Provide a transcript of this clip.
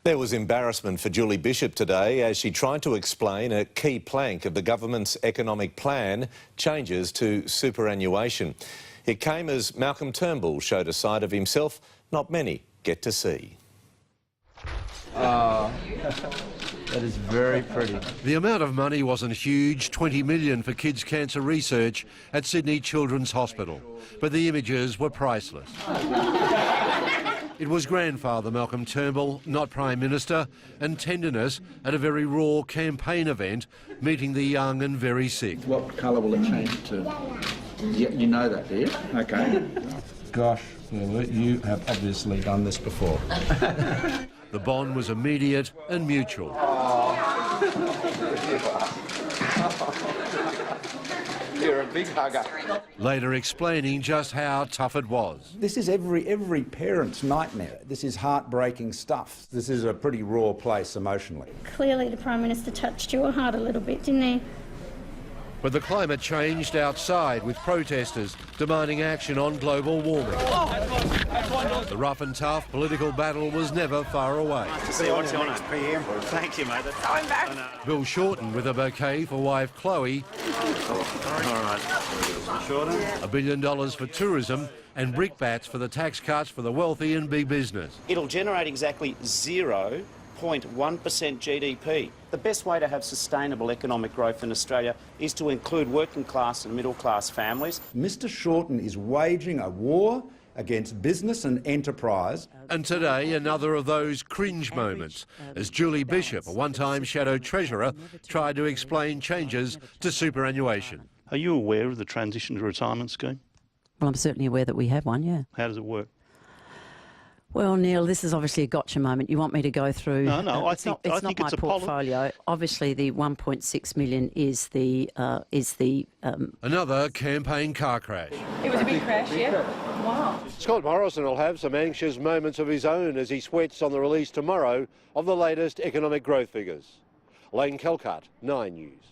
There was embarrassment for Julie Bishop today as she tried to explain a key plank of the government's economic plan, changes to superannuation. It came as Malcolm Turnbull showed a side of himself not many get to see. That is very pretty. The amount of money wasn't huge, $20 million for kids' cancer research at Sydney Children's Hospital, but the images were priceless. It was grandfather Malcolm Turnbull, not Prime Minister, and tenderness at a very raw campaign event, meeting the young and very sick. What colour will it change to? You know that, do you? Okay. Gosh, you have obviously done this before. The bond was immediate and mutual. You're a big hugger. Later explaining just how tough it was. This is every parent's nightmare. This is heartbreaking stuff. This is a pretty raw place emotionally. Clearly the Prime Minister touched your heart a little bit, didn't he? But the climate changed outside, with protesters demanding action on global warming. The rough and tough political battle was never far away. See what's on it. PM. Thank you, mate. Going back. Bill Shorten with a bouquet for wife Chloe. All right. Shorten. $1 billion for tourism and brickbats for the tax cuts for the wealthy and big business. It'll generate exactly 0.1% GDP. The best way to have sustainable economic growth in Australia is to include working class and middle class families. Mr Shorten is waging a war against business and enterprise. And today, another of those cringe moments, as Julie Bishop, a one-time shadow treasurer, tried to explain changes to superannuation. Are you aware of the transition to retirement scheme? Well, I'm certainly aware that we have one, yeah. How does it work? Well, Neil, this is obviously a gotcha moment. You want me to go through? No, it's not my portfolio. Obviously, the $1.6 million is the Another campaign car crash. It was a big crash, yeah. Wow. Scott Morrison will have some anxious moments of his own as he sweats on the release tomorrow of the latest economic growth figures. Lane Kelcott, 9 News.